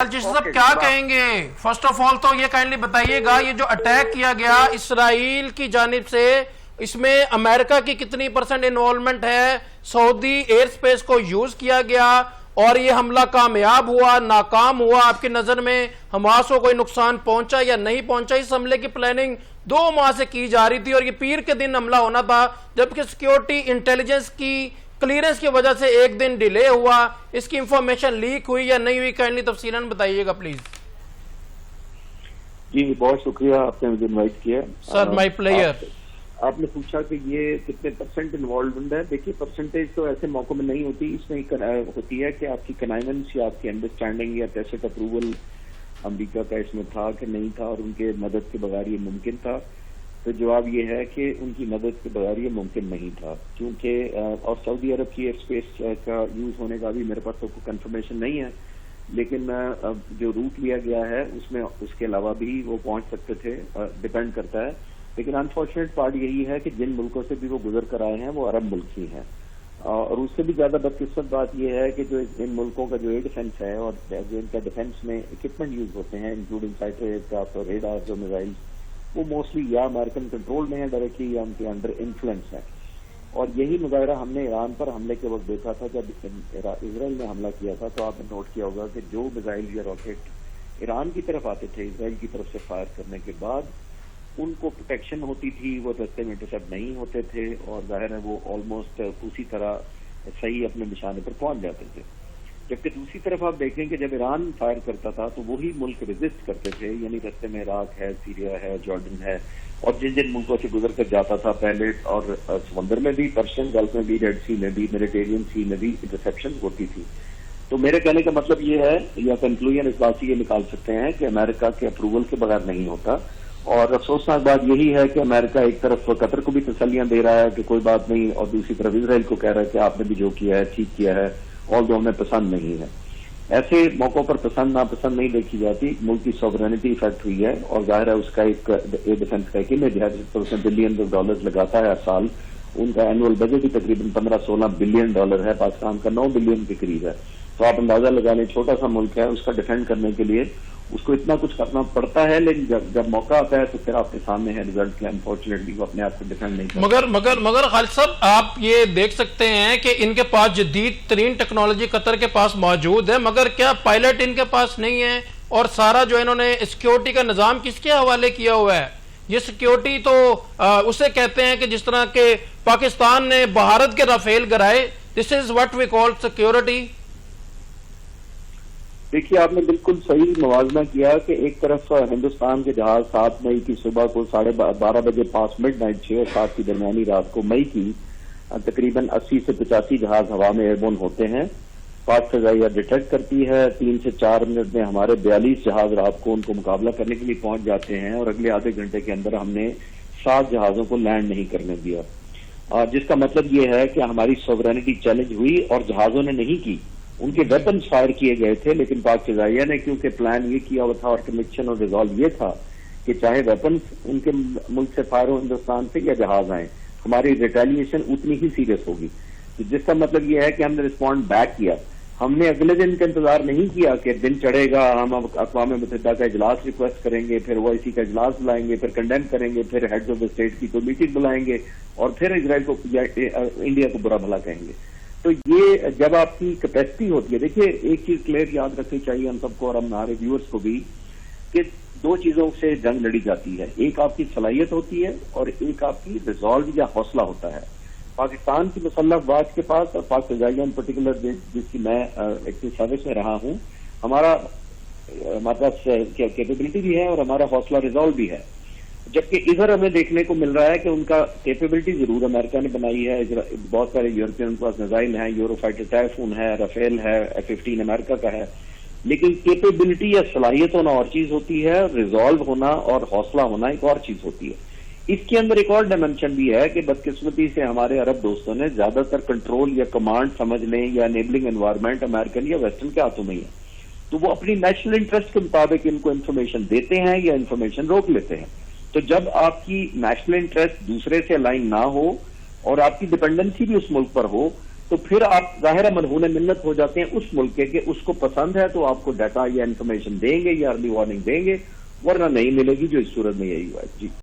صاحب کیا کہیں گے؟ فرسٹ آف آل تو یہ کائنڈلی بتائیے گا، یہ جو اٹیک کیا گیا اسرائیل کی جانب سے، اس میں امریکہ کی کتنی پرسنٹ انوالومنٹ ہے؟ سعودی ایئر سپیس کو یوز کیا گیا اور یہ حملہ کامیاب ہوا ناکام ہوا؟ آپ کی نظر میں حماس کو کوئی نقصان پہنچا یا نہیں پہنچا؟ اس حملے کی پلاننگ 2 ماہ سے کی جا رہی تھی اور یہ پیر کے دن حملہ ہونا تھا، جبکہ سیکیورٹی انٹیلیجنس کی کلیئرنس کی وجہ سے 1 دن ڈیلے ہوا۔ اس کی انفارمیشن لیک ہوئی یا نہیں ہوئی؟ کائنڈلی تفصیلاً بتائیے گا پلیز۔ جی بہت شکریہ، آپ نے مجھے انوائٹ کیا۔ سر مائی پلیئر، آپ نے پوچھا کہ یہ کتنے پرسنٹ انوالومنٹ ہے۔ دیکھیے پرسنٹیج تو ایسے موقعوں میں نہیں ہوتی، اس میں ہوتی ہے کہ آپ کی کنائننس یا آپ کی انڈرسٹینڈنگ یا ٹیسٹ اپروول امریکہ کا اس میں تھا کہ نہیں تھا، اور ان کے مدد کے بغیر یہ ممکن تھا۔ تو جواب یہ ہے کہ ان کی مدد کے بغیر یہ ممکن نہیں تھا، کیونکہ اور سعودی عرب کی ایئر اسپیس کا یوز ہونے کا بھی میرے پاس تو کوئی کنفرمیشن نہیں ہے، لیکن جو روٹ لیا گیا ہے اس میں اس کے علاوہ بھی وہ پہنچ سکتے تھے، ڈپینڈ کرتا ہے۔ لیکن انفارچونیٹ پارٹ یہی ہے کہ جن ملکوں سے بھی وہ گزر کر آئے ہیں وہ عرب ملک ہی ہیں، اور اس سے بھی زیادہ بدقسمت بات یہ ہے کہ جو ان ملکوں کا جو ایئر ڈیفینس ہے اور جو ان کا ڈیفینس میں اکوپمنٹ یوز ہوتے ہیں انکلوڈنگ فائٹر ایئر کرافٹ اور ریڈار جو میزائل، وہ موسٹلی یا امریکن کنٹرول میں ہے ڈائریکٹلی یا ان کے انڈر انفلوئنس ہے۔ اور یہی مظاہرہ ہم نے ایران پر حملے کے وقت دیکھا تھا، جب اسرائیل نے حملہ کیا تھا تو آپ نے نوٹ کیا ہوگا کہ جو میزائل یا راکٹ ایران کی طرف آتے تھے اسرائیل کی طرف سے فائر کرنے کے بعد ان کو پروٹیکشن ہوتی تھی، وہ رستے میں انٹرسیپٹ نہیں ہوتے تھے، اور ظاہر ہے وہ آلموسٹ اسی طرح صحیح اپنے نشانے پر پہنچ جاتے تھے۔ جبکہ دوسری طرف آپ دیکھیں کہ جب ایران فائر کرتا تھا تو وہی ملک ریزسٹ کرتے تھے، یعنی رستے میں عراق ہے، سیریا ہے، جارڈن ہے، اور جن جن ملکوں سے گزر کر جاتا تھا پہلے، اور سمندر میں بھی، پرشین گلف میں بھی، ریڈ سی میں بھی، میڈیٹرینین سی میں بھی انٹرسیپشن ہوتی تھی۔ تو میرے کہنے کا مطلب یہ ہے، یا کنکلوژن اس بات سے یہ نکال سکتے ہیں کہ امریکہ کے اپروول کے بغیر نہیں ہوتا۔ اور افسوسناک بات یہی ہے کہ امریکہ ایک طرف قطر کو بھی تسلیاں دے رہا ہے کہ کوئی بات نہیں، اور دوسری طرف اسرائیل کو کہہ رہا ہے کہ آپ نے بھی جو کیا ہے ٹھیک کیا ہے، اور جو ہمیں پسند نہیں ہے۔ ایسے موقعوں پر پسند ناپسند نہیں دیکھی جاتی، ملک کی سوورینٹی افیکٹ ہوئی ہے، اور ظاہر ہے اس کا ایک ایئر ڈیفینس کا ایک امیج ہے جس پر اس میں بلین آف ڈالرز لگاتا ہے ہر سال۔ ان کا اینوئل بجٹ ہی تقریباً 15-16 بلین ڈالر ہے، پاکستان کا 9 بلین کے قریب ہے۔ تو آپ اندازہ لگا لیں، چھوٹا سا ملک ہے، اس کا ڈیفینڈ کرنے کے لیے اس کو اتنا کچھ کرنا پڑتا ہے، لیکن جب موقع آتا ہے تو پھر آپ کے سامنے ہے ریزلٹ کے، انفارچونیٹلی وہ اپنے آپ کو ڈیفینڈ نہیں کرتا۔ مگر خالد صاحب آپ یہ دیکھ سکتے ہیں کہ ان کے پاس جدید ترین ٹیکنالوجی قطر کے پاس موجود ہے، مگر کیا پائلٹ ان کے پاس نہیں ہے؟ اور سارا جو انہوں نے سیکیورٹی کا نظام کس کے حوالے کیا ہوا ہے؟ یہ سیکیورٹی تو اسے کہتے ہیں کہ جس طرح کہ پاکستان نے بھارت کے رافیل گرائے، this is what we call security. دیکھیے آپ نے بالکل صحیح موازنہ کیا کہ ایک طرف ہندوستان کے جہاز 7 مئی کی صبح کو 12:30 بجے پاس مڈ نائٹ 6 اور 7 کی درمیانی رات کو مئی کی تقریباً 80 سے 85 جہاز ہوا میں ایئربورن ہوتے ہیں۔ پاک فضائیہ ڈیٹیکٹ کرتی ہے، 3 سے 4 منٹ میں ہمارے 42 جہاز رات کو ان کو مقابلہ کرنے کے لیے پہنچ جاتے ہیں، اور اگلے آدھے گھنٹے کے اندر ہم نے 7 جہازوں کو لینڈ نہیں کرنے دیا، جس کا مطلب یہ ہے کہ ہماری سوورینٹی چیلنج ہوئی اور جہازوں نے نہیں کی۔ ان کے ویپنز فائر کیے گئے تھے، لیکن پاک فضائیہ نے کیونکہ پلان یہ کیا ہوا تھا اور کنوکشن اور ریزالو یہ تھا کہ چاہے ویپنز ان کے ملک سے فائر ہو ہندوستان سے یا جہاز آئیں، ہماری ریٹیلیشن اتنی ہی سیریس ہوگی، جس کا مطلب یہ ہے کہ ہم نے رسپونڈ بیک کیا۔ ہم نے اگلے دن کا انتظار نہیں کیا کہ دن چڑھے گا، ہم اقوام متحدہ کا اجلاس ریکویسٹ کریں گے، پھر وہ اسی کا اجلاس بلائیں گے، پھر کنڈیم کریں گے، پھر ہیڈز آف دا اسٹیٹ کی کوئی میٹنگ بلائیں گے، اور پھر اسرائیل کو یا انڈیا کو برا بھلا کہیں گے۔ تو یہ جب آپ کی کیپیسٹی ہوتی ہے، دیکھیے ایک چیز کلیئر یاد رکھنی چاہیے ہم سب کو اور ہمارے ویورز کو بھی، کہ 2 چیزوں سے جنگ لڑی جاتی ہے، ایک آپ کی صلاحیت ہوتی ہے اور ایک آپ کی ریزالو یا حوصلہ ہوتا ہے۔ پاکستان کی مسلح افواج کے پاس اور پاک فضائیہ ان پرٹیکولر جس کی میں ایکٹیو سروس میں رہا ہوں، ہمارا پاس کیپیبلٹی بھی ہے اور ہمارا حوصلہ ریزالو بھی ہے، جبکہ ادھر ہمیں دیکھنے کو مل رہا ہے کہ ان کا کیپیبلٹی ضرور امریکہ نے بنائی ہے، بہت سارے یورپین کے پاس میزائل ہیں، یورو فائٹر ٹائفون ہے، رافیل ہے، F-15 امریکہ کا ہے، لیکن کیپیبلٹی یا صلاحیت ہونا اور چیز ہوتی ہے، ریزالو ہونا اور حوصلہ ہونا ایک اور چیز ہوتی ہے۔ اس کے اندر ایک اور ڈائمینشن بھی ہے کہ بدقسمتی سے ہمارے عرب دوستوں نے زیادہ تر کنٹرول یا کمانڈ سمجھ لیں یا انیبلنگ انوائرمنٹ امریکن یا ویسٹرن کے ہاتھوں میں ہی ہے، تو وہ اپنی نیشنل انٹرسٹ کے مطابق ان کو انفارمیشن دیتے ہیں یا انفارمیشن روک لیتے ہیں۔ تو جب آپ کی نیشنل انٹرسٹ دوسرے سے الائن نہ ہو اور آپ کی ڈپینڈنسی بھی اس ملک پر ہو، تو پھر آپ ظاہر منہون منت ہو جاتے ہیں اس ملک کے کہ اس کو پسند ہے تو آپ کو ڈیٹا یا انفارمیشن دیں گے یا ارلی وارننگ دیں گے، ورنہ نہیں ملے گی، جو اس صورت میں یہی ہوا ہے۔ جی